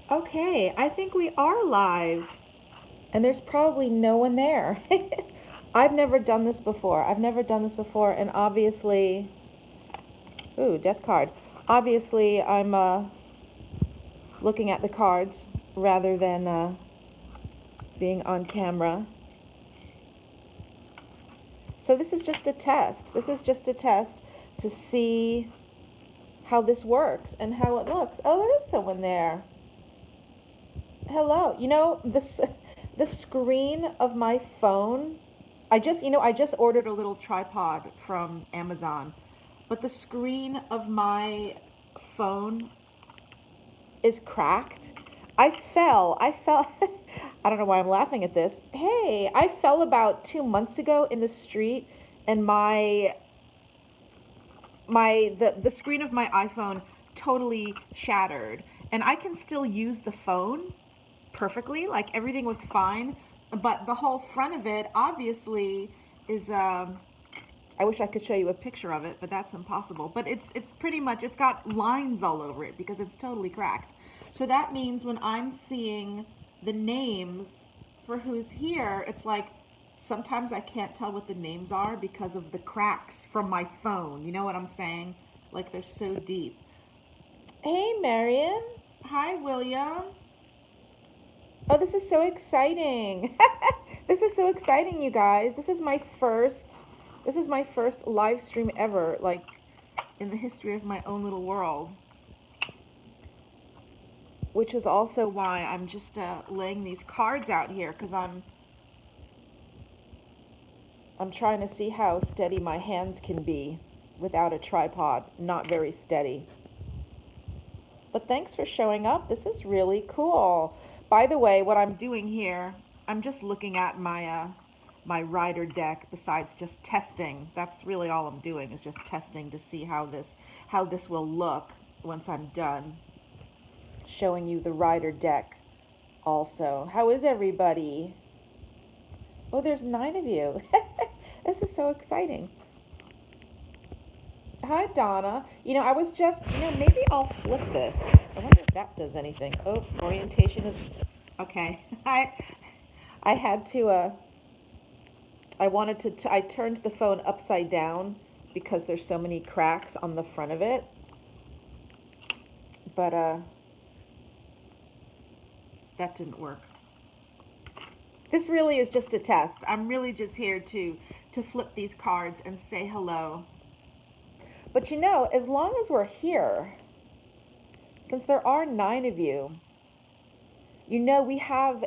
Okay, I think we are live, and there's probably no one there. I've never done this before. And obviously, ooh, death card. Obviously, I'm looking at the cards rather than being on camera. So this is just a test. This is just a test to see how this works and how it looks. Oh, there is someone there. Hello. The screen of my phone. I just ordered a little tripod from Amazon, but the screen of my phone is cracked. I fell. I don't know why I'm laughing at this. Hey, I fell about 2 months ago in the street, and the screen of my iPhone totally shattered, and I can still use the phone perfectly, like everything was fine, but the whole front of it obviously is I wish I could show you a picture of it, but that's impossible. But it's pretty much, it's got lines all over it because it's totally cracked. So that means when I'm seeing the names for who's here, it's like sometimes I can't tell what the names are because of the cracks from my phone. You know what I'm saying? Like they're so deep. Hey, Marion. Hi, William. Oh, this is so exciting. This is so exciting, you guys. This is my first live stream ever, like in the history of my own little world, which is also why I'm just laying these cards out here cuz I'm trying to see how steady my hands can be without a tripod. Not very steady. But thanks for showing up. This is really cool. By the way, what I'm doing here, I'm just looking at my rider deck besides just testing. That's really all I'm doing is just testing to see how this will look once I'm done showing you the rider deck also. How is everybody? Oh, there's 9 of you. This is so exciting. Hi, Donna. I was just, maybe I'll flip this. I wonder if that does anything. Oh, orientation is okay. I had to I wanted I turned the phone upside down because there's so many cracks on the front of it. But that didn't work. This really is just a test. I'm really just here to flip these cards and say hello. But as long as we're here, since there are 9 of you, we have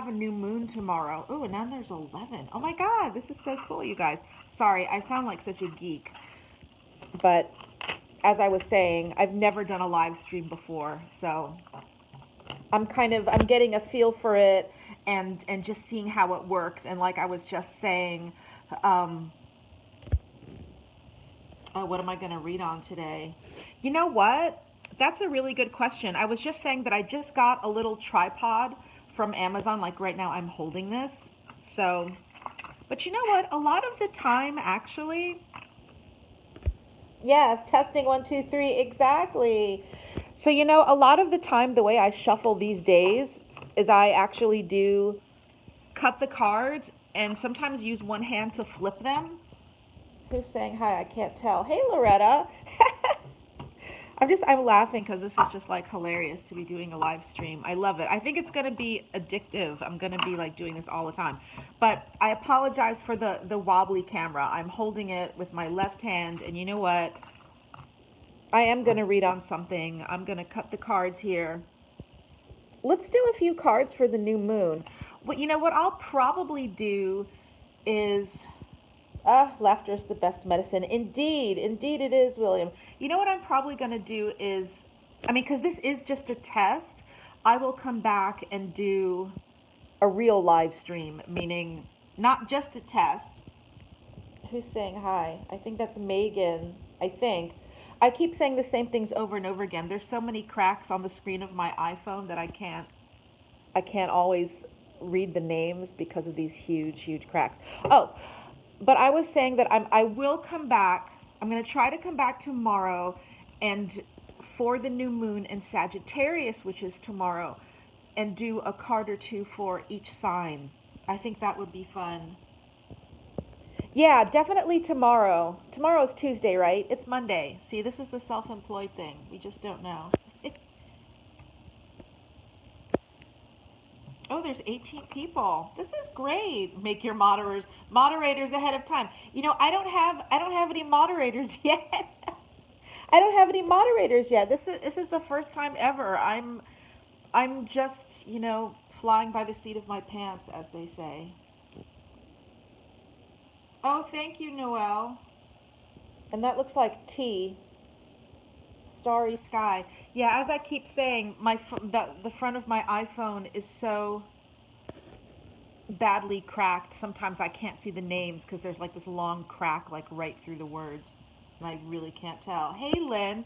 a new moon tomorrow. Oh, and then there's 11. Oh my God, this is so cool, you guys. Sorry, I sound like such a geek. But as I was saying, I've never done a live stream before, so I'm getting a feel for it and just seeing how it works. And like I was just saying, oh, what am I going to read on today? You know what? That's a really good question. I was just saying that I just got a little tripod from Amazon. Like right now, I'm holding this. So, but you know what? A lot of the time, actually, yes, testing one, two, three, exactly. So, a lot of the time, the way I shuffle these days is I actually do cut the cards and sometimes use one hand to flip them. Who's saying hi? I can't tell. Hey, Loretta. I'm laughing because this is just like hilarious to be doing a live stream. I love it. I think it's going to be addictive. I'm going to be like doing this all the time. But I apologize for the wobbly camera. I'm holding it with my left hand, and you know what? I am going to read on something. I'm going to cut the cards here. Let's do a few cards for the new moon. What I'll probably do is laughter is the best medicine. Indeed, indeed it is, William. You know what I'm probably going to do is, because this is just a test, I will come back and do a real live stream, meaning not just a test. Who's saying hi? I think that's Megan. I think. I keep saying the same things over and over again. There's so many cracks on the screen of my iPhone that I can't always read the names because of these huge, huge cracks. Oh, but I was saying that I will come back. I'm going to try to come back tomorrow and for the new moon in Sagittarius, which is tomorrow, and do a card or two for each sign. I think that would be fun. Yeah, definitely tomorrow. Tomorrow's Tuesday, right? It's Monday. See, this is the self-employed thing. We just don't know. Oh, there's 18 people. This is great. Make your moderators ahead of time. You know, I don't have any moderators yet. I don't have any moderators yet. This is the first time ever. I'm just, flying by the seat of my pants, as they say. Oh, thank you, Noelle. And that looks like tea. Starry sky. Yeah, as I keep saying, the front of my iPhone is so badly cracked. Sometimes I can't see the names because there's like this long crack like right through the words, and I really can't tell. Hey, Lynn.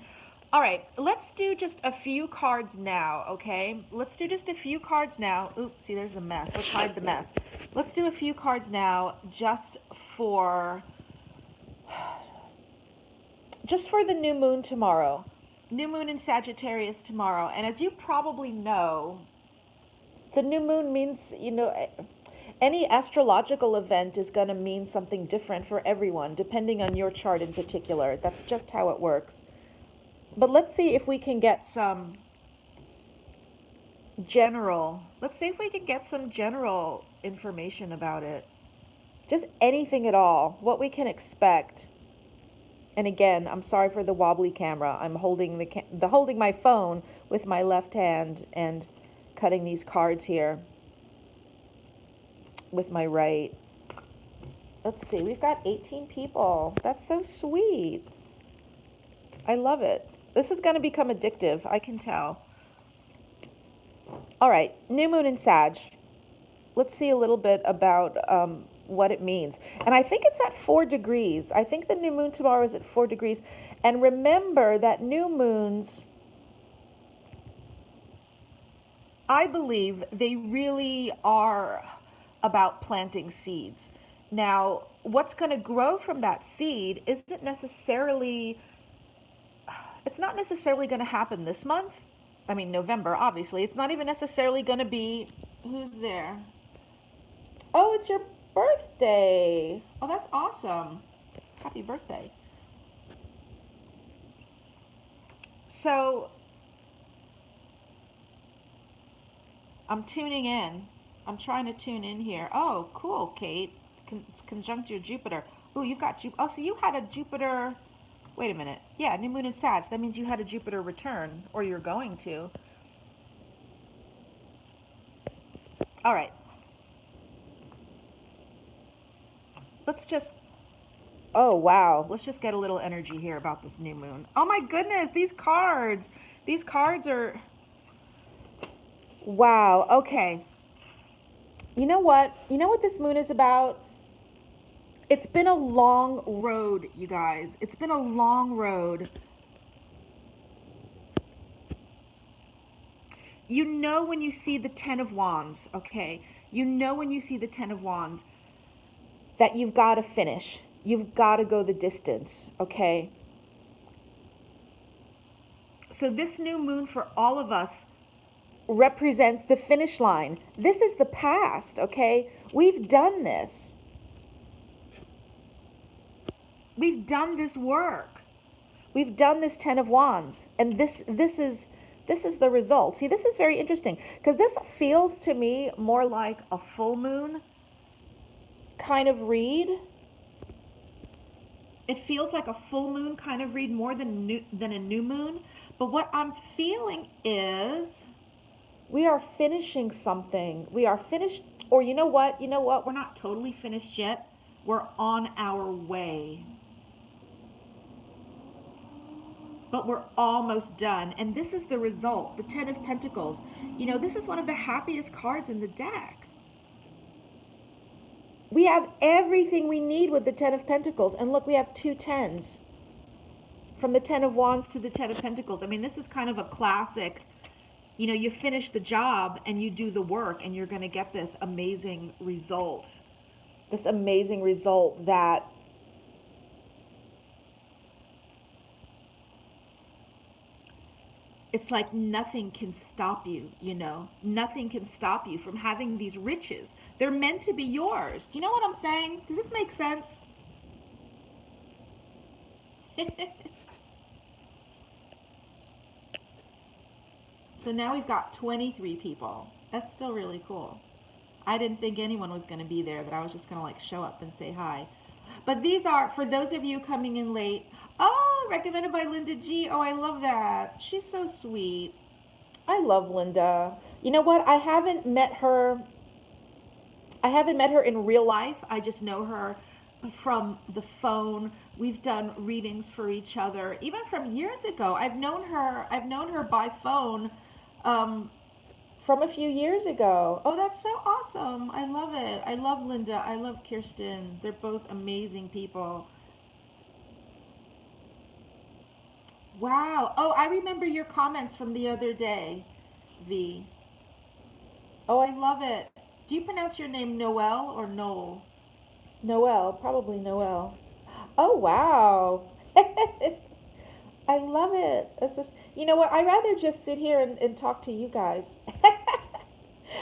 All right, let's do just a few cards now, okay? Let's do just a few cards now. Oops, see, there's the mess. Let's hide the mess. Let's do a few cards now for the new moon tomorrow. New moon in Sagittarius tomorrow. And as you probably know, the new moon means, any astrological event is going to mean something different for everyone, depending on your chart in particular. That's just how it works. But let's see if we can get some general information about it. Just anything at all, what we can expect. And again, I'm sorry for the wobbly camera. I'm holding holding my phone with my left hand and cutting these cards here with my right. Let's see, we've got 18 people. That's so sweet. I love it. This is going to become addictive, I can tell. All right, new moon in Sag. Let's see a little bit about what it means. And I think it's at 4 degrees. I think the new moon tomorrow is at 4 degrees. And remember that new moons, I believe they really are about planting seeds. Now, what's going to grow from that seed it's not necessarily going to happen this month. I mean, November, obviously. It's not even necessarily going to be, who's there? Oh, it's your birthday. Oh, that's awesome. Happy birthday. So, I'm tuning in. I'm trying to tune in here. Oh, cool, Kate. It's conjunct your Jupiter. Oh, you've got Jupiter. Oh, so you had a Jupiter. Wait a minute. Yeah, new moon in Sag. That means you had a Jupiter return, or you're going to. All right. Let's just. Oh, wow. Let's just get a little energy here about this new moon. Oh, my goodness. These cards. These cards are. Wow. Okay. You know what? You know what this moon is about? It's been a long road, you guys. It's been a long road. You know when you see the 10 of Wands, okay? You know when you see the 10 of Wands that you've got to finish. You've got to go the distance, okay? So this new moon for all of us represents the finish line. This is the past, okay? We've done this. We've done this work. We've done this 10 of Wands, and this is the result. See, this is very interesting because this feels to me more like a full moon kind of read. It feels like a full moon kind of read more than a new moon. But what I'm feeling is we are finishing something. We are finished, or you know what? We're not totally finished yet. We're on our way. But we're almost done. And this is the result, the 10 of Pentacles. You know, this is one of the happiest cards in the deck. We have everything we need with the 10 of Pentacles. And look, we have 2 10s. From the 10 of Wands to the 10 of Pentacles. I mean, this is kind of a classic, you know, you finish the job and you do the work and you're going to get this amazing result. This amazing result that it's like nothing can stop you, Nothing can stop you from having these riches. They're meant to be yours. Do you know what I'm saying? Does this make sense? So now we've got 23 people. That's still really cool. I didn't think anyone was going to be there, that I was just going to like show up and say hi. But these are, for those of you coming in late, oh, recommended by Linda G. Oh, I love that. She's so sweet. I love Linda. You know what? I haven't met her. I haven't met her in real life. I just know her from the phone. We've done readings for each other, even from years ago. I've known her. I've known her by phone, um, from a few years ago. Oh, that's so awesome. I love it. I love Linda. I love Kirsten. They're both amazing people. Wow. Oh, I remember your comments from the other day, V. Oh, I love it. Do you pronounce your name Noel or Noel? Noel, probably Noel. Oh, wow. I love it. It's just, you know what? I'd rather just sit here and talk to you guys.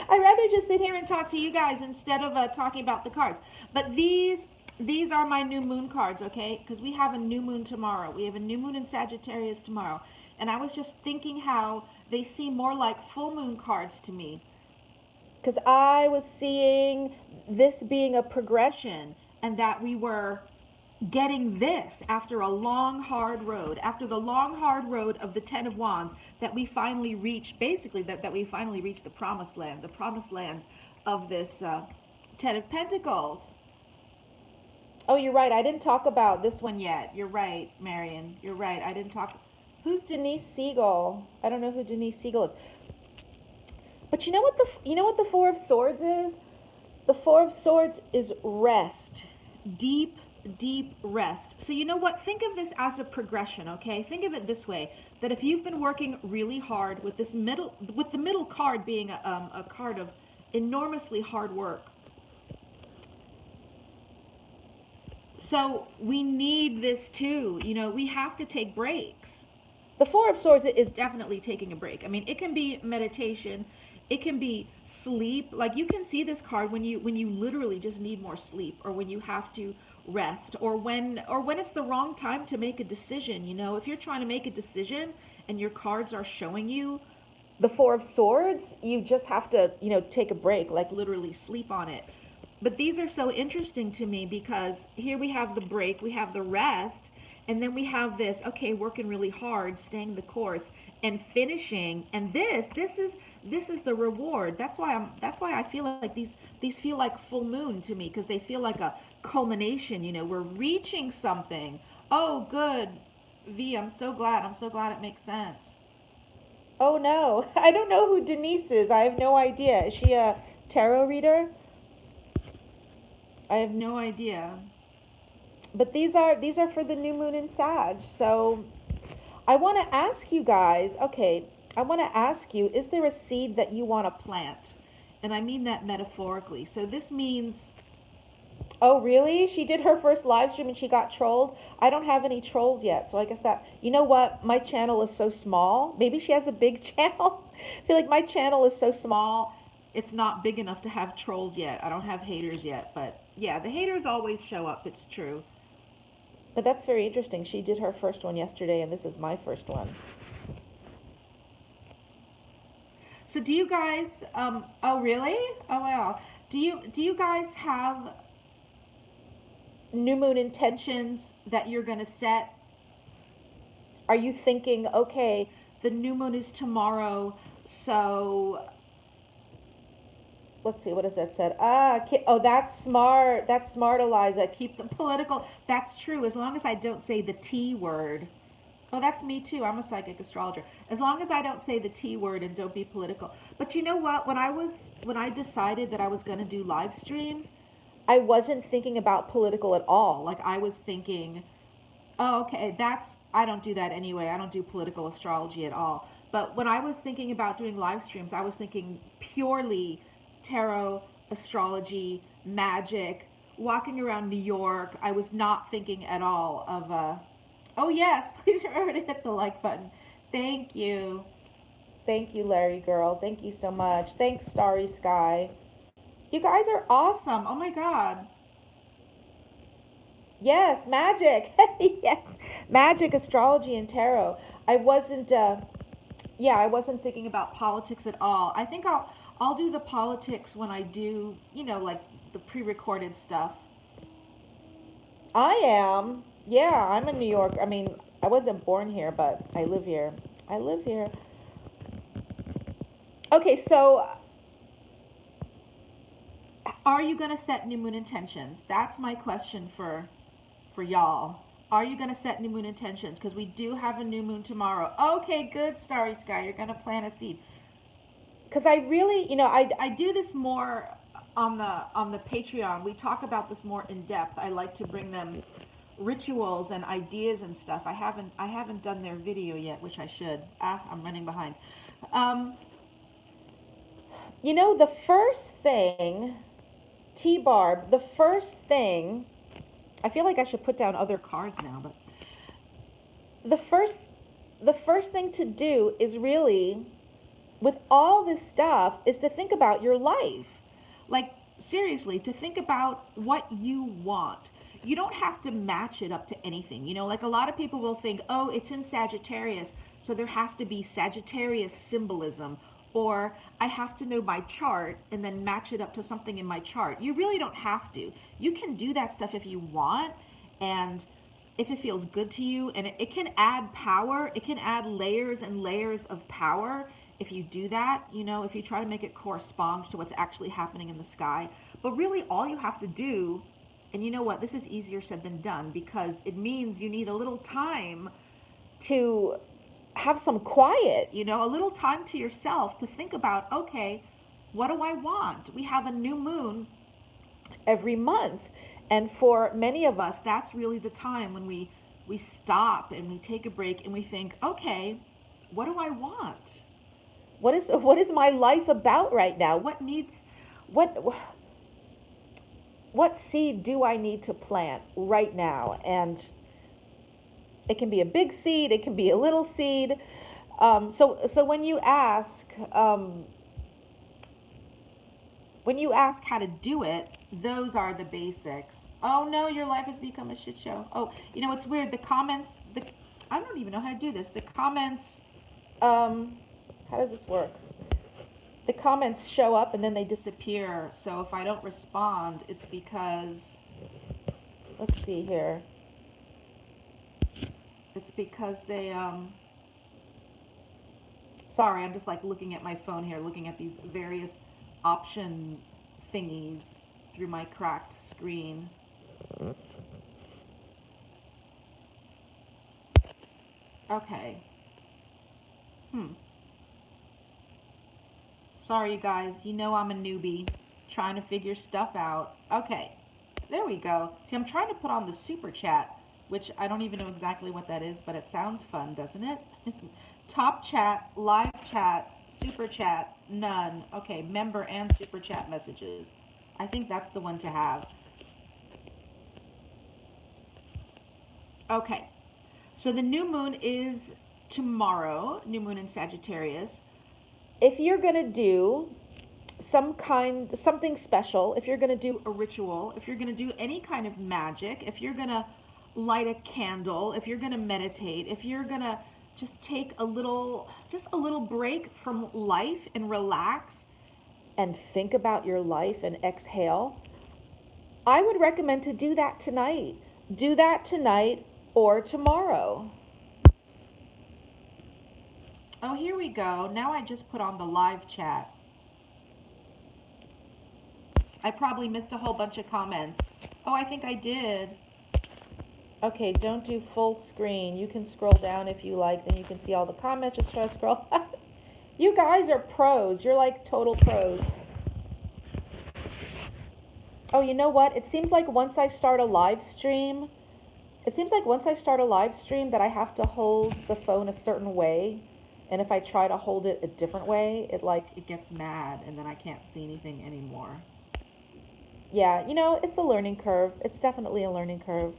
I'd rather just sit here and talk to you guys instead of talking about the cards. But these are my new moon cards, okay? Because we have a new moon tomorrow. We have a new moon in Sagittarius tomorrow. And I was just thinking how they seem more like full moon cards to me. Because I was seeing this being a progression, and that we were getting this after a long, hard road, after the long, hard road of the Ten of Wands, that we finally reached, basically, that we finally reached the promised land of this Ten of Pentacles. Oh, you're right. I didn't talk about this one yet. You're right, Marion. You're right. I didn't talk. Who's Denise Siegel? I don't know who Denise Siegel is. But you know what the Four of Swords is? The Four of Swords is rest. Deep, deep rest. So you know what? Think of this as a progression, okay? Think of it this way, that if you've been working really hard with the middle card being a card of enormously hard work. So we need this too. We have to take breaks. The Four of Swords is definitely taking a break. I mean, it can be meditation, it can be sleep. Like, you can see this card when you literally just need more sleep, or when you have to rest, or when it's the wrong time to make a decision. If you're trying to make a decision and your cards are showing you the Four of Swords, you just have to, take a break, like literally sleep on it. But these are so interesting to me because here we have the break, we have the rest, and then we have this, okay, working really hard, staying the course, and finishing. And this is the reward. That's why I feel like these feel like full moon to me, because they feel like a culmination. We're reaching something. Oh, good, V. I'm so glad. It makes sense. Oh no, I don't know who Denise is. I have no idea. Is she a tarot reader? I have no idea. But these are for the new moon in Sag. So I want to ask you guys, okay, I want to ask you, is there a seed that you want to plant? And I mean that metaphorically. So this means, oh really? She did her first live stream and she got trolled? I don't have any trolls yet. So I guess that, you know what? My channel is so small. Maybe she has a big channel. I feel like my channel is so small, it's not big enough to have trolls yet. I don't have haters yet. But yeah, the haters always show up. It's true. But that's very interesting. She did her first one yesterday, and this is my first one. So do you guys, oh really? Oh wow. Do you guys have new moon intentions that you're going to set? Are you thinking, okay, the new moon is tomorrow, so let's see, what does that said? Oh, that's smart. That's smart, Eliza. Keep the political. That's true. As long as I don't say the T word. Oh, that's me too. I'm a psychic astrologer. As long as I don't say the T word and don't be political. But you know what? When I decided that I was going to do live streams, I wasn't thinking about political at all. Like, I was thinking, oh, okay, I don't do that anyway. I don't do political astrology at all. But when I was thinking about doing live streams, I was thinking purely tarot, astrology, magic, walking around New York. I was not thinking at all of, oh yes, please remember to hit the like button. Thank you. Thank you, Larry girl. Thank you so much. Thanks, Starry Sky. You guys are awesome. Oh my God. Yes, magic. Yes, magic, astrology, and tarot. I wasn't. Yeah, I wasn't thinking about politics at all. I think I'll do the politics when I do, like the pre-recorded stuff. I am. Yeah, I'm in New York. I mean, I wasn't born here, but I live here. I live here. Okay, so are you going to set new moon intentions? That's my question for y'all. Are you going to set new moon intentions? Because we do have a new moon tomorrow. Okay, good, Starry Sky. You're going to plant a seed. Because I really, I do this more on the Patreon. We talk about this more in depth. I like to bring them rituals and ideas and stuff. I haven't done their video yet, which I should. I'm running behind. The first thing, T-Barb, the first thing, I feel like I should put down other cards now, but the first thing to do is really, with all this stuff, is to think about your life. Like, seriously, to think about what you want. You don't have to match it up to anything. Like a lot of people will think, oh, it's in Sagittarius, so there has to be Sagittarius symbolism, or I have to know my chart and then match it up to something in my chart. You really don't have to. You can do that stuff if you want, and if it feels good to you, and it can add power. It can add layers and layers of power if you do that, if you try to make it correspond to what's actually happening in the sky. But really all you have to do, and you know what, this is easier said than done, because it means you need a little time to have some quiet, a little time to yourself to think about, okay, what do I want? We have a new moon every month. And for many of us, that's really the time when we stop and we take a break and we think, okay, what do I want? What is my life about right now? What seed do I need to plant right now? And it can be a big seed, it can be a little seed. So when you ask how to do it, those are the basics. Oh no, your life has become a shit show. Oh, it's weird. The comments, I don't even know how to do this. The comments, how does this work? The comments show up and then they disappear. So if I don't respond, it's because, let's see here. It's because they, sorry, I'm just like looking at my phone here, looking at these various option thingies through my cracked screen. Okay. Sorry, you guys. I'm a newbie trying to figure stuff out. Okay. There we go. See, I'm trying to put on the super chat, which I don't even know exactly what that is, but it sounds fun, doesn't it? Top chat, live chat, super chat, none. Okay, member and super chat messages. I think that's the one to have. Okay. So the new moon is tomorrow, new moon in Sagittarius. If you're going to do something special, if you're going to do a ritual, if you're going to do any kind of magic, if you're going to light a candle, if you're going to meditate, if you're going to just take a little break from life and relax and think about your life and exhale, I would recommend to do that tonight. Do that tonight or tomorrow. Oh, here we go. Now I just put on the live chat. I probably missed a whole bunch of comments. Oh, I think I did. Okay, don't do full screen. You can scroll down if you like, then you can see all the comments. Just try to scroll. You guys are pros. You're like total pros. Oh, you know what? It seems like once I start a live stream that I have to hold the phone a certain way. And if I try to hold it a different way, it gets mad and then I can't see anything anymore. Yeah, it's a learning curve. It's definitely a learning curve.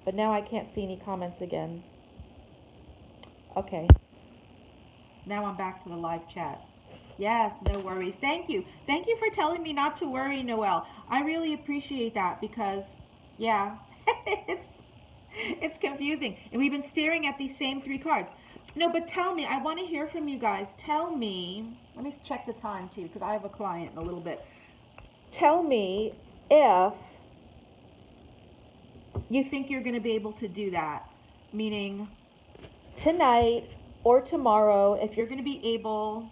But now I can't see any comments again. Okay. Now I'm back to the live chat. Yes, no worries. Thank you. Thank you for telling me not to worry, Noelle. I really appreciate that because, yeah, it's it's confusing. And we've been staring at these same three cards. No, but tell me, I want to hear from you guys. Tell me, let me check the time too, because I have a client in a little bit. Tell me if you think you're going to be able to do that, meaning tonight or tomorrow, if you're going to be able.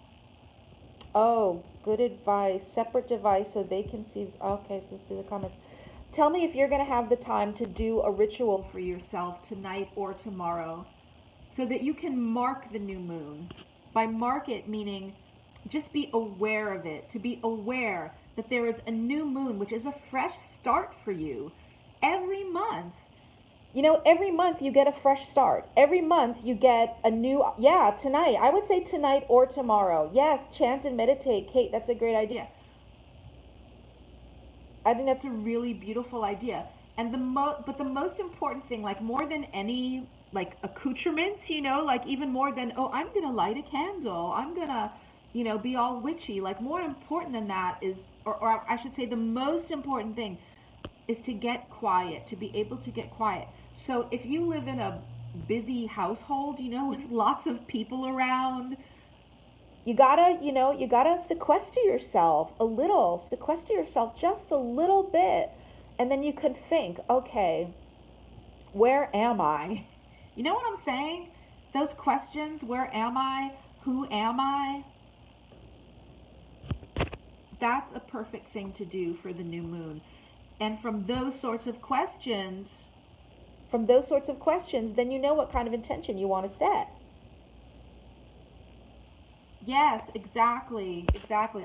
Oh, good advice. Separate device so they can see. Okay, so let's see the comments. Tell me if you're going to have the time to do a ritual for yourself tonight or tomorrow so that you can mark the new moon. By mark it, meaning just be aware of it, to be aware that there is a new moon, which is a fresh start for you every month. You know, every month you get a fresh start. Every month you get a new, yeah, tonight. I would say tonight or tomorrow. Yes, chant and meditate. Kate, that's a great idea. I think that's a really beautiful idea. And but the most important thing, like more than any like accoutrements, you know, like even more than, oh, I'm going to light a candle. I'm going to, you know, be all witchy. Like more important than that is, or I should say the most important thing is to get quiet, to be able to get quiet. So if you live in a busy household, you know, with lots of people around, you gotta, you know, you gotta sequester yourself a little, sequester yourself just a little bit. And then you can think, okay, where am I? You know what I'm saying? Those questions, where am I? Who am I? That's a perfect thing to do for the new moon. And from those sorts of questions, then you know what kind of intention you want to set. Yes, exactly.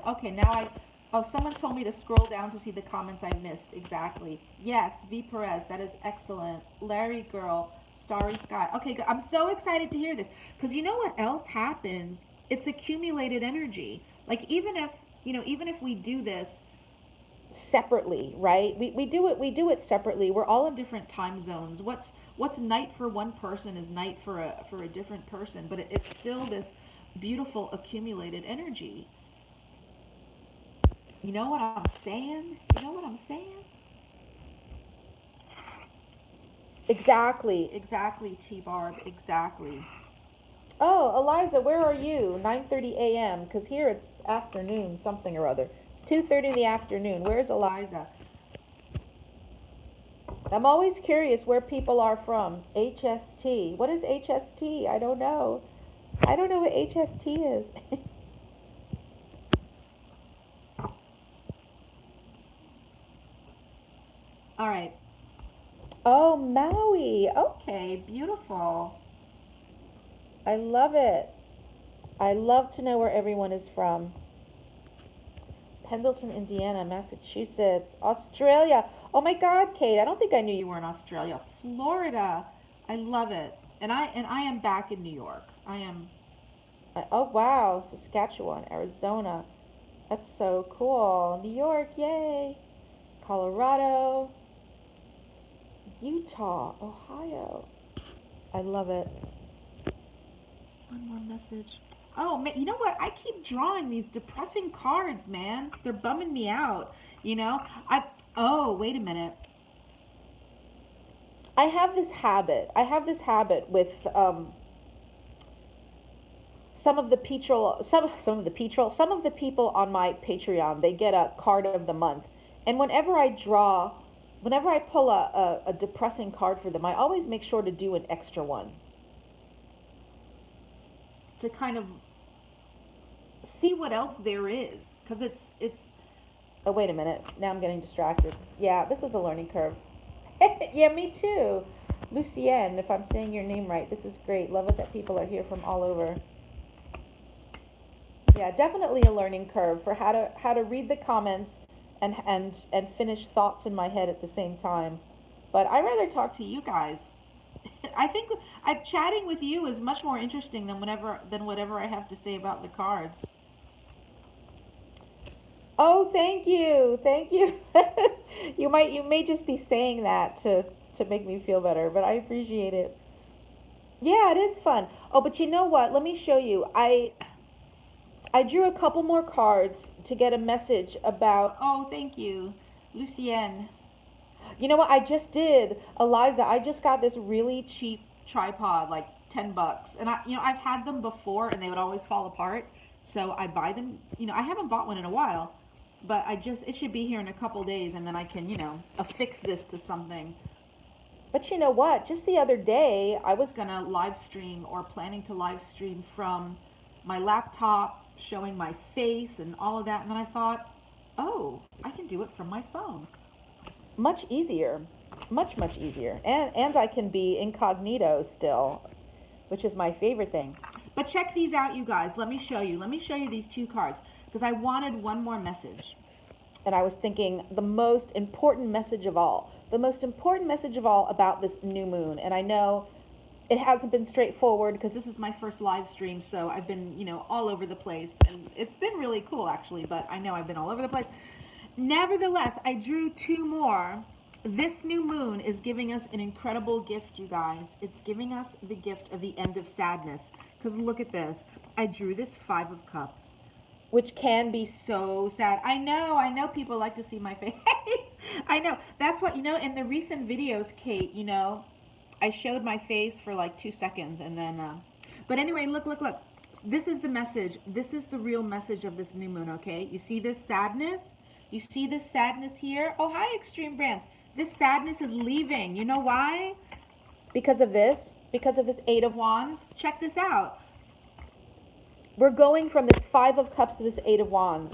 Okay, oh, someone told me to scroll down to see the comments I missed. Exactly. Yes, V. Perez, that is excellent. Larry Girl, Starry Sky. Okay, good. I'm so excited to hear this because you know what else happens? It's accumulated energy. Like even if we do this separately, right? We do it separately. We're all in different time zones. What's night for one person is night for a different person, but it's still this beautiful accumulated energy. You know what I'm saying? Exactly, T-Barb, exactly. Oh, Eliza, where are you? 9:30 a.m. Because here it's afternoon, something or other. It's 2:30 in the afternoon. Where's Eliza? I'm always curious where people are from. HST. What is HST? I don't know. I don't know what HST is. All right. Oh, Maui. Okay, beautiful. I love it. I love to know where everyone is from. Pendleton, Indiana, Massachusetts, Australia. Oh my God, Kate, I don't think I knew you were in Australia. Florida. I love it. And I am back in New York. Oh wow, Saskatchewan, Arizona. That's so cool. New York, yay. Colorado, Utah, Ohio. I love it. One more message. Oh man, you know what? I keep drawing these depressing cards, man. They're bumming me out. You know, Oh, wait a minute. I have this habit. With some of the people on my Patreon. They get a card of the month, and whenever I pull a depressing card for them, I always make sure to do an extra one to kind of see what else there is, because it's oh wait a minute, now I'm getting distracted. Yeah, this is a learning curve. Yeah, me too. Lucienne, if I'm saying your name right, this is great. Love it that people are here from all over. Yeah, definitely a learning curve for how to read the comments and finish thoughts in my head at the same time. But I rather talk to you guys. I think chatting with you is much more interesting than whatever I have to say about the cards. Oh, thank you. You may just be saying that to make me feel better, but I appreciate it. Yeah, it is fun. Oh, but you know what? Let me show you. I drew a couple more cards to get a message about. Oh, thank you, Lucienne. You know what? I just did, Eliza. I just got this really cheap tripod, like $10, and I've had them before, and they would always fall apart. So I buy them. I haven't bought one in a while, but it should be here in a couple days, and then I can affix this to something. But you know what? Just the other day, I was gonna live stream or planning to live stream from my laptop, showing my face and all of that, and then I thought, oh, I can do it from my phone. Much easier, much easier, and I can be incognito still, which is my favorite thing. But check these out, you guys. Let me show you. Let me show you these two cards because I wanted one more message. And I was thinking the most important message of all, about this new moon. And I know it hasn't been straightforward because this is my first live stream, so I've been, all over the place. And it's been really cool, actually, but I know I've been all over the place. Nevertheless, I drew two more. This new moon is giving us an incredible gift, you guys. It's giving us the gift of the end of sadness. Because look at this. I drew this Five of Cups, which can be so sad. I know people like to see my face. I know. That's what, in the recent videos, Kate, I showed my face for like 2 seconds and then, but anyway, look. This is the message. This is the real message of this new moon, okay? You see this sadness? You see this sadness here? Oh, hi, Extreme Brands. This sadness is leaving. You know why? Because of this Eight of Wands. Check this out. We're going from this Five of Cups to this Eight of Wands.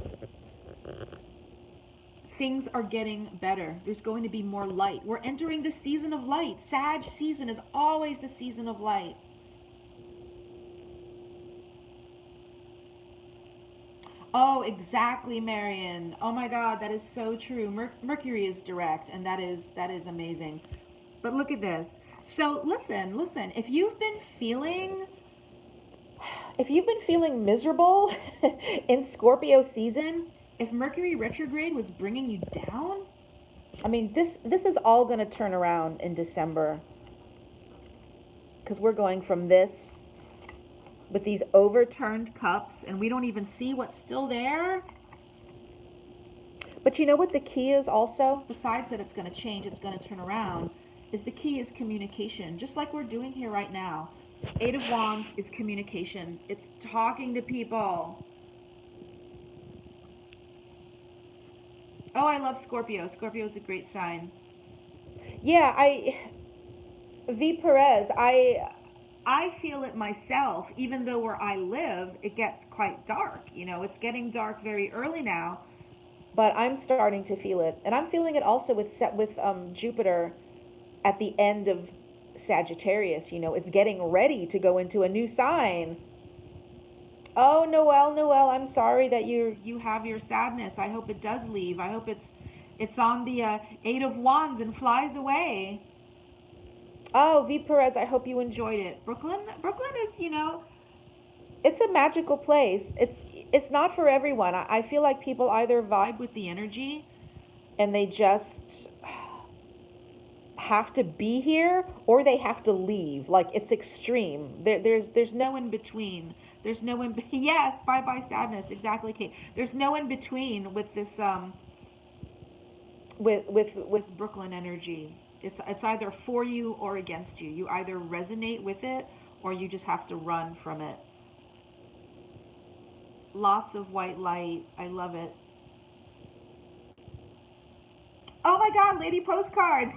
Things are getting better. There's going to be more light. We're entering the season of light. Sag season is always the season of light. Oh, exactly, Marion. Oh my God, that is so true. Mercury is direct, and that is amazing. But look at this. So listen. If you've been feeling miserable in Scorpio season, if Mercury retrograde was bringing you down, I mean, this is all going to turn around in December. Because we're going from this with these overturned cups, and we don't even see what's still there. But you know what the key is also? Besides that it's going to change, it's going to turn around, is the key is communication, just like we're doing here right now. Eight of Wands is communication. It's talking to people. Oh, I love Scorpio. Scorpio is a great sign. Yeah, V. Perez, I feel it myself, even though where I live, it gets quite dark. It's getting dark very early now, but I'm starting to feel it. And I'm feeling it also with Jupiter at the end of Sagittarius. It's getting ready to go into a new sign. Oh, Noelle, I'm sorry that you have your sadness. I hope it does leave. I hope it's on the Eight of Wands and flies away. Oh, V. Perez, I hope you enjoyed it. Brooklyn is, it's a magical place. It's not for everyone. I feel like people either vibe with the energy and they just have to be here, or they have to leave. Like, it's extreme. There's no in between. Yes, bye sadness. Exactly, Kate. There's no in between with this with Brooklyn energy. It's either for you or against you. You either resonate with it or you just have to run from it. Lots of white light. I love it. Oh my God, Lady Postcards.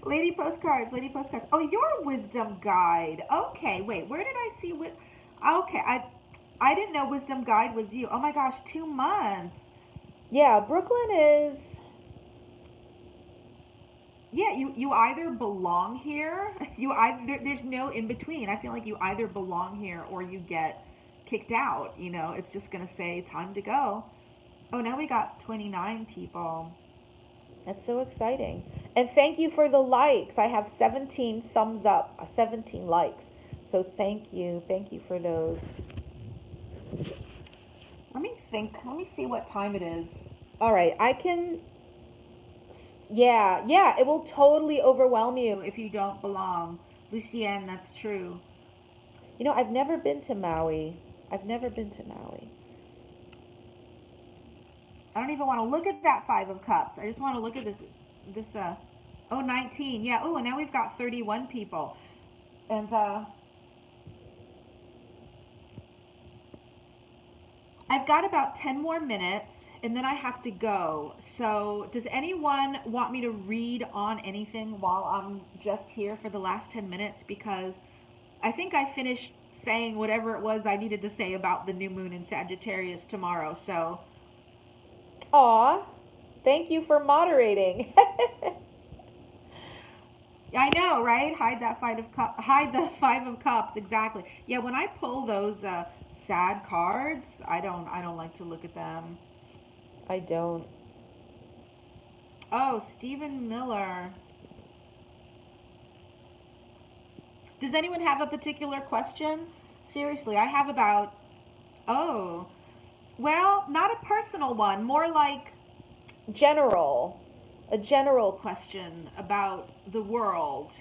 Lady Postcards. Oh, your wisdom guide. Okay, wait, where did I see okay, I didn't know wisdom guide was you. Oh my gosh, 2 months. Yeah, Brooklyn is... Yeah, you either belong here, there's no in between. I feel like you either belong here or you get kicked out. It's just gonna say time to go. Oh, now we got 29 people. That's so exciting. And thank you for the likes. I have 17 thumbs up, 17 likes. So thank you for those. Let me see what time it is. All right, I can... Yeah, it will totally overwhelm you if you don't belong. Lucienne, that's true. You know, I've never been to Maui. I've never been to Maui. I don't even want to look at that 5 of Cups. I just want to look at this, oh, 19. Yeah. Oh, and now we've got 31 people. And I've got about 10 more minutes and then I have to go. So, does anyone want me to read on anything while I'm just here for the last 10 minutes? Because I think I finished saying whatever it was I needed to say about the new moon in Sagittarius tomorrow. So, Aw, thank you for moderating. I know, right? Hide the 5 of Cups, exactly. Yeah, when I pull those sad cards, I don't like to look at them. I don't. Oh, Stephen Miller. Does anyone have a particular question? Seriously, I have about, oh, well, not a personal one, more like General. A general. question about the world.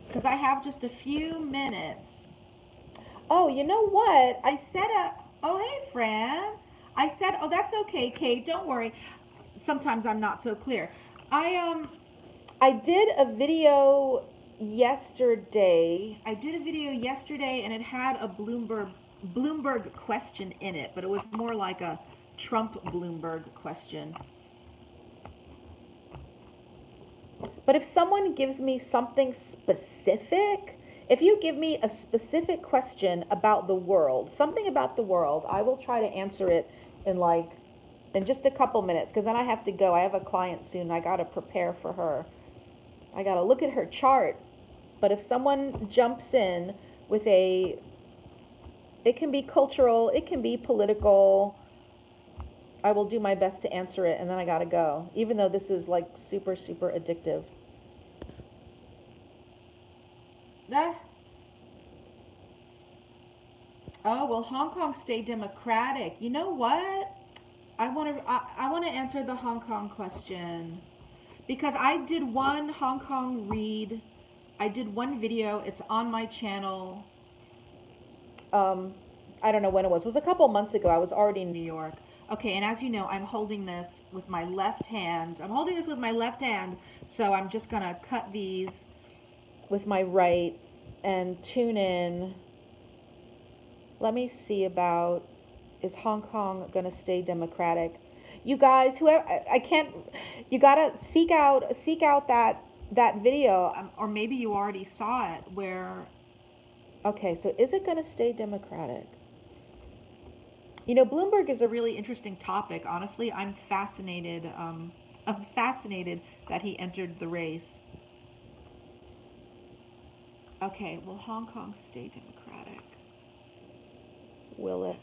Because I have just a few minutes. Oh, you know what? I said oh, hey, Fran. I said, oh, that's okay, Kate, don't worry. Sometimes I'm not so clear. I did a video yesterday. I did a video yesterday and it had a Bloomberg question in it, but it was more like a Trump Bloomberg question. But if someone gives me something specific, if you give me a specific question about the world, something about the world, I will try to answer it in just a couple minutes, because then I have to go. I have a client soon. I got to prepare for her. I got to look at her chart. But if someone jumps in with it can be cultural, it can be political, I will do my best to answer it, and then I got to go, even though this is like super, super addictive. Oh, well, Hong Kong stay democratic. You know what? I want to answer the Hong Kong question because I did one Hong Kong read. I did one video. It's on my channel. I don't know when it was. It was a couple months ago. I was already in New York. Okay, and as you know, I'm holding this with my left hand. So I'm just gonna cut these with my right and tune in. Let me see about, is Hong Kong gonna stay democratic? You guys, whoever, I can't. You gotta seek out that video. or maybe you already saw it where. Okay, so is it gonna stay democratic? You know, Bloomberg is a really interesting topic. Honestly, I'm fascinated. I'm fascinated that he entered the race. Okay, will Hong Kong stay democratic? Will it?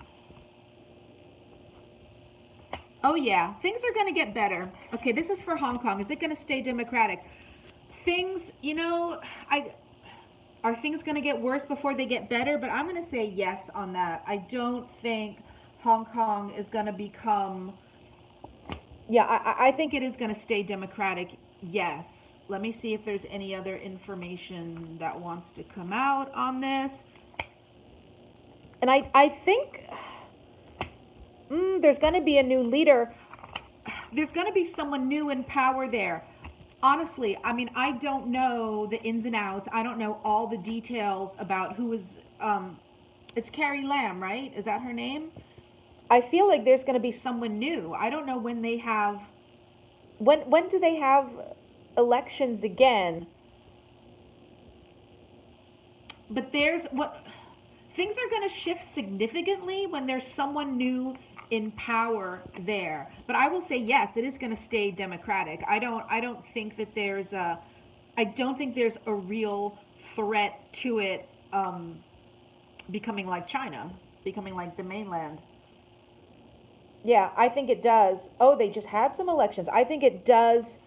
Oh yeah, things are going to get better. Okay, this is for Hong Kong. Is it going to stay democratic? Things, are things going to get worse before they get better? But I'm going to say yes on that. I don't think Hong Kong is going to become. Yeah, I think it is going to stay democratic. Yes. Let me see if there's any other information that wants to come out on this. And I think there's going to be a new leader. There's going to be someone new in power there. Honestly, I mean, I don't know the ins and outs. I don't know all the details about who is. It's Carrie Lam, right? Is that her name? I feel like there's going to be someone new. I don't know when they have. When do they have elections again? But there's what. Things are going to shift significantly when there's someone new in power there. But I will say yes, it is going to stay democratic. I don't think that there's a real threat to it becoming like China, becoming like the mainland. Yeah, I think it does. Oh, they just had some elections. I think it does.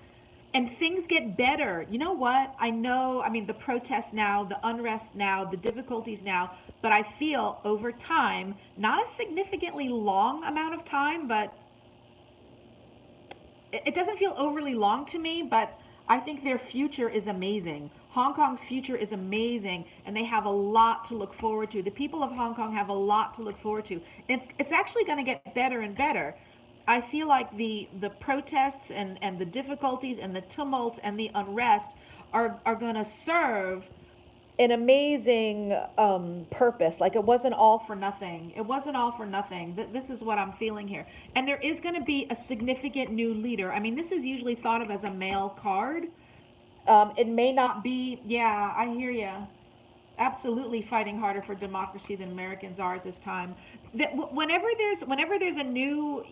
And things get better. You know what? I mean, the protests now, the unrest now, the difficulties now, but I feel over time, not a significantly long amount of time, but it doesn't feel overly long to me, but I think their future is amazing. Hong Kong's future is amazing, and they have a lot to look forward to. The people of Hong Kong have a lot to look forward to. It's actually going to get better and better. I feel like the protests and the difficulties and the tumult and the unrest are going to serve an amazing purpose. Like, it wasn't all for nothing. It wasn't all for nothing. This is what I'm feeling here. And there is going to be a significant new leader. I mean, this is usually thought of as a male card. It may not be. Yeah, I hear you. Absolutely fighting harder for democracy than Americans are at this time. Whenever there's a new,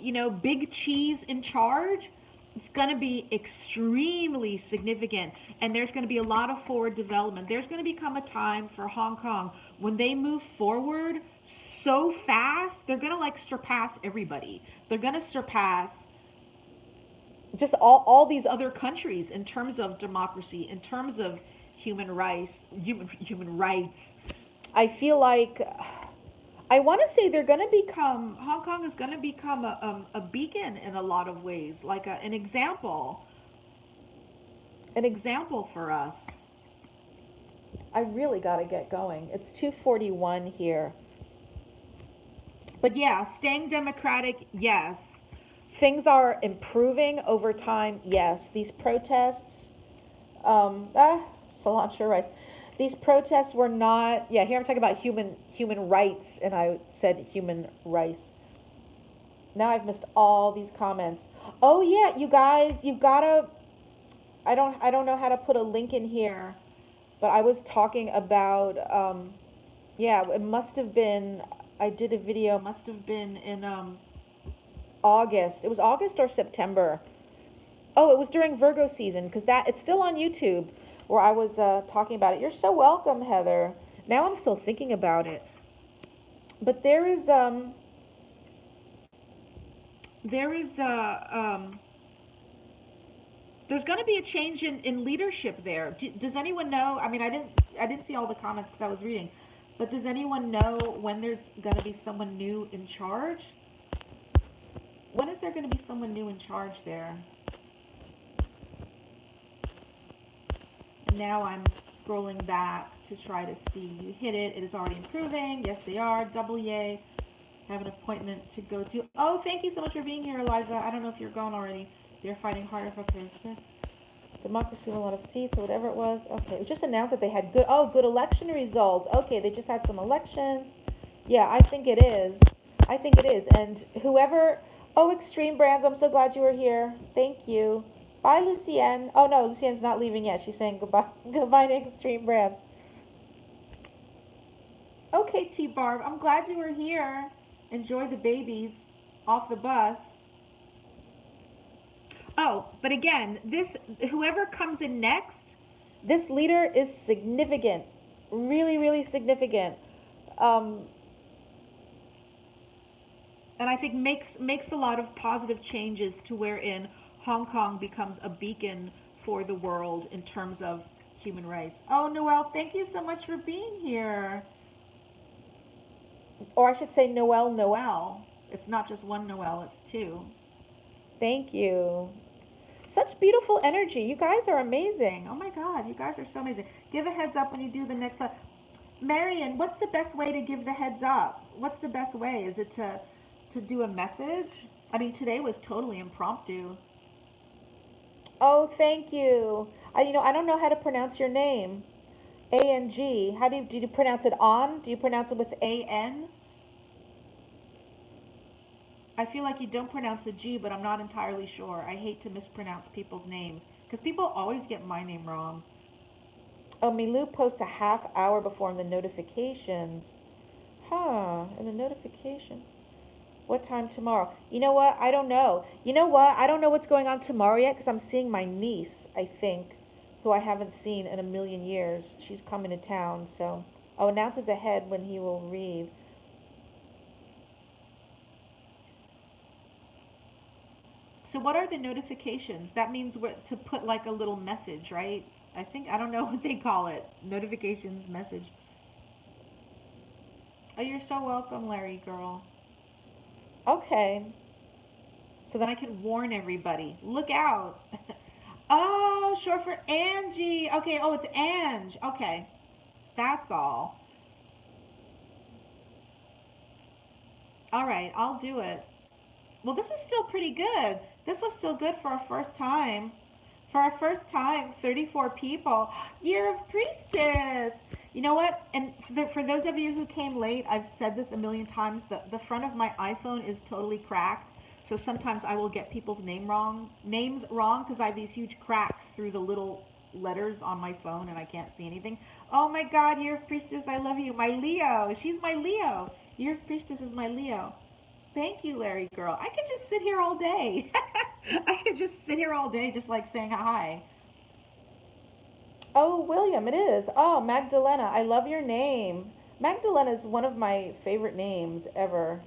big cheese in charge, it's going to be extremely significant, and there's going to be a lot of forward development. There's going to become a time for Hong Kong when they move forward so fast, they're going to like surpass everybody. They're going to surpass just all these other countries in terms of democracy, in terms of human rights. I feel like I want to say Hong Kong is going to become a beacon in a lot of ways, like an example for us. I really got to get going. It's 2:41 here. But yeah, staying democratic, yes. Things are improving over time, yes. These protests, cilantro rice. These protests were not, yeah, here I'm talking about human rights, and I said human rice. Now I've missed all these comments. Oh yeah, you guys, you've gotta, I don't know how to put a link in here, but I was talking about, yeah, it must have been, I did a video, must have been in August. It was August or September. Oh, it was during Virgo season, because it's still on YouTube, where I was talking about it. You're so welcome, Heather. Now I'm still thinking about it. But there's going to be a change in leadership there. Does anyone know? I mean, I didn't see all the comments because I was reading, but does anyone know when there's going to be someone new in charge? When is there going to be someone new in charge there? And now I'm scrolling back to try to see. You hit it. It is already improving. Yes, they are. Double yay. I have an appointment to go to. Oh, thank you so much for being here, Eliza. I don't know if you're gone already. They're fighting harder for participants. Democracy with a lot of seats or whatever it was. Okay, it was just announced that they had good election results. Okay, they just had some elections. Yeah, I think it is. I think it is. And whoever, Extreme Brands, I'm so glad you were here. Thank you. Bye, Lucienne. Oh no, Lucienne's not leaving yet. She's saying goodbye. Goodbye to Extreme Brands. Okay, T-Barb, I'm glad you were here. Enjoy the babies off the bus. Oh, but again, whoever comes in next, this leader is significant. Really, really significant. And I think makes a lot of positive changes to wherein Hong Kong becomes a beacon for the world in terms of human rights. Oh, Noelle, thank you so much for being here. Or I should say Noelle. It's not just one Noelle, it's two. Thank you. Such beautiful energy. You guys are amazing. Oh my God, you guys are so amazing. Give a heads up when you do the next live. Marion, what's the best way to give the heads up? What's the best way? Is it to do a message? I mean, today was totally impromptu. Oh, thank you. I don't know how to pronounce your name. A-N-G. How do you pronounce it on? Do you pronounce it with A-N? I feel like you don't pronounce the G, but I'm not entirely sure. I hate to mispronounce people's names, because people always get my name wrong. Oh, Milou posts a half hour before in the notifications. Huh, in the notifications. What time tomorrow? You know what? I don't know. You know what? I don't know what's going on tomorrow yet, because I'm seeing my niece, I think, who I haven't seen in a million years. She's coming to town, so I'll announce it ahead when he will read. So what are the notifications? That means to put like a little message, right? I don't know what they call it. Notifications, message. Oh, you're so welcome, Larry girl. Okay. So then I can warn everybody. Look out. Oh, short for Angie. Okay. Oh, it's Ange. Okay. That's all. All right. I'll do it. Well, this was still pretty good. This was still good for our first time. For our first time, 34 people. Year of Priestess. You know what? And for those of you who came late, I've said this a million times. The front of my iPhone is totally cracked. So sometimes I will get people's names wrong because I have these huge cracks through the little letters on my phone and I can't see anything. Oh my God, Year of Priestess, I love you. My Leo. She's my Leo. Year of Priestess is my Leo. Thank you, Larry girl. I could just sit here all day. I could just sit here all day just like saying hi. Oh, William, it is. Oh, Magdalena, I love your name. Magdalena is one of my favorite names ever.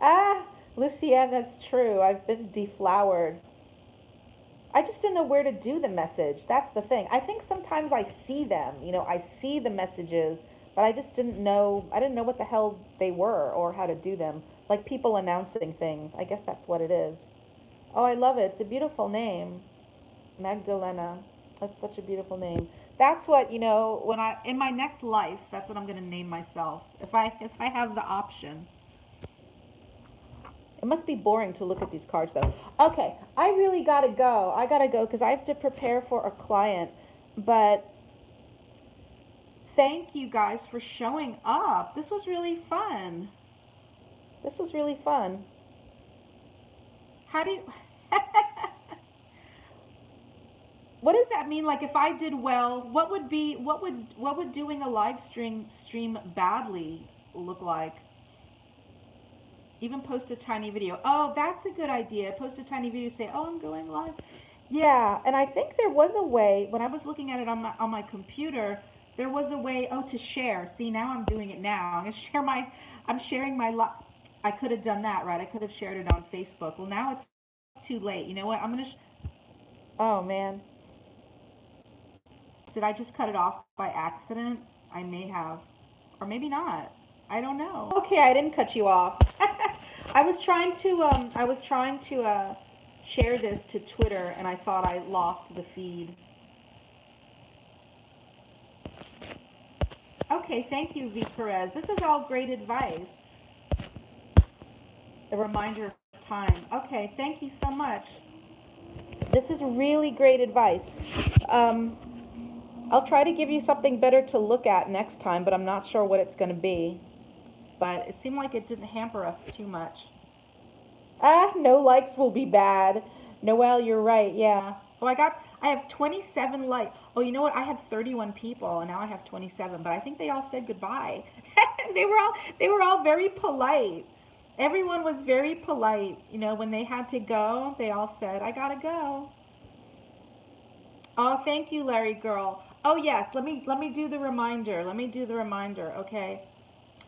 Ah, Lucienne, that's true. I've been deflowered. I just didn't know where to do the message. That's the thing. I think sometimes I see them, I see the messages, but I just didn't know, I didn't know what the hell they were or how to do them. Like people announcing things. I guess that's what it is. Oh, I love it. It's a beautiful name. Magdalena. That's such a beautiful name. That's what, When I in my next life, that's what I'm going to name myself. If I have the option. it must be boring to look at these cards though. Okay, I really gotta go. I gotta go because I have to prepare for a client. But Thank you guys for showing up. This was really fun. this was really fun. How do you What does that mean? Like if I did well, what would doing a live stream badly look like? Even post a tiny video. Oh, that's a good idea. Post a tiny video. Say, "Oh, I'm going live." Yeah, and I think there was a way. When I was looking at it on my computer, there was a way. Oh, to share. See, now I'm doing it now. I'm gonna share my. I'm sharing my. I could have done that, right? I could have shared it on Facebook. Well, now it's too late. You know what? I'm gonna. Oh man. Did I just cut it off by accident? I may have, or maybe not. I don't know. Okay, I didn't cut you off. I was trying to share this to Twitter and I thought I lost the feed. Okay, thank you, V Perez. This is all great advice. A reminder of time. Okay, thank you so much. This is really great advice. Um, I'll try to give you something better to look at next time, but I'm not sure what it's going to be. But it seemed like it didn't hamper us too much. Ah, no likes will be bad. Noelle, you're right. Yeah. Oh, I have 27 likes. Oh, you know what? I had 31 people and now I have 27, but I think they all said goodbye. They were all very polite. Everyone was very polite. When they had to go, they all said, "I got to go." Oh, thank you, Larry girl. Oh, yes, let me do the reminder. Let me do the reminder, okay?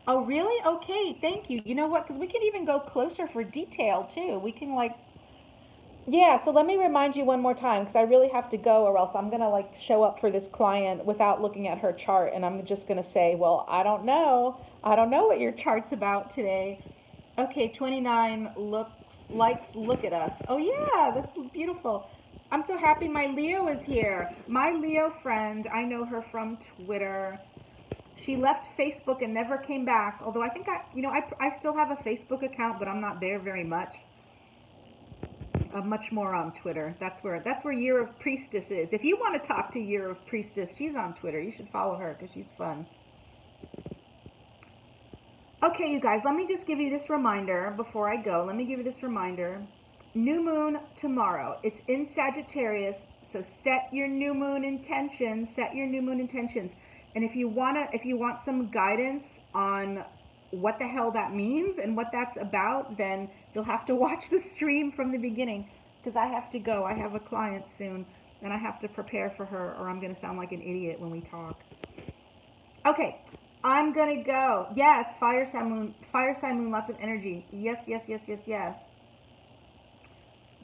Oh, really? Okay, thank you. You know what? Cuz we could even go closer for detail too. We can like Yeah, so let me remind you one more time because I really have to go or else I'm going to like show up for this client without looking at her chart and I'm just going to say, "Well, I don't know. I don't know what your chart's about today." Okay, 29 look at us. Oh yeah, that's beautiful. I'm so happy my Leo is here. My Leo friend, I know her from Twitter. She left Facebook and never came back. Although I think I still have a Facebook account, but I'm not there very much. Much more on Twitter. That's where Year of Priestess is. If you want to talk to Year of Priestess, she's on Twitter. You should follow her because she's fun. Okay, you guys, let me just give you this reminder before I go. Let me give you this reminder. New moon tomorrow. It's in Sagittarius, so set your new moon intentions. Set your new moon intentions. And if you want some guidance on what the hell that means and what that's about, then you'll have to watch the stream from the beginning because I have to go. I have a client soon and I have to prepare for her or I'm going to sound like an idiot when we talk. Okay, I'm gonna go. Yes, fire sign moon, lots of energy. Yes, yes, yes, yes, yes.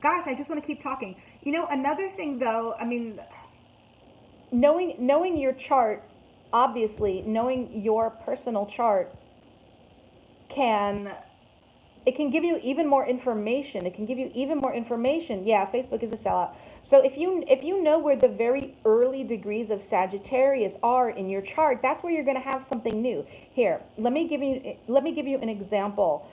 Gosh, I just want to keep talking. Another thing though, I mean, Knowing your chart, obviously, knowing your personal chart can It can give you even more information. It can give you even more information. Yeah, Facebook is a sellout. So if you know where the very early degrees of Sagittarius are in your chart, that's where you're going to have something new. Here, let me give you an example.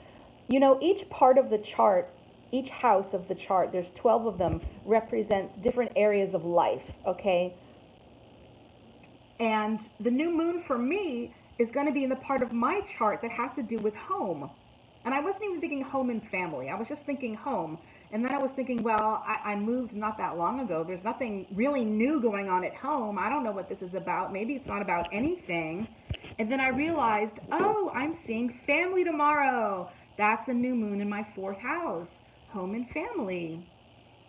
Each part of the chart, each house of the chart, there's 12 of them, represents different areas of life, okay? And the new moon for me is going to be in the part of my chart that has to do with home. And I wasn't even thinking home and family. I was just thinking home. And then I was thinking, well, I moved not that long ago. There's nothing really new going on at home. I don't know what this is about. Maybe it's not about anything. And then I realized, oh, I'm seeing family tomorrow. That's a new moon in my fourth house, home and family.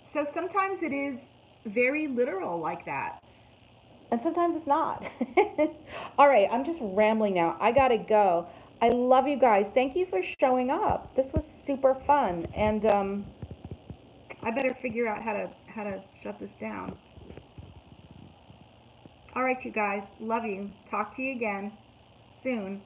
So sometimes it is very literal like that. And sometimes it's not. All right, I'm just rambling now. I gotta go. I love you guys. Thank you for showing up. This was super fun, and I better figure out how to shut this down. All right, you guys. Love you. Talk to you again soon.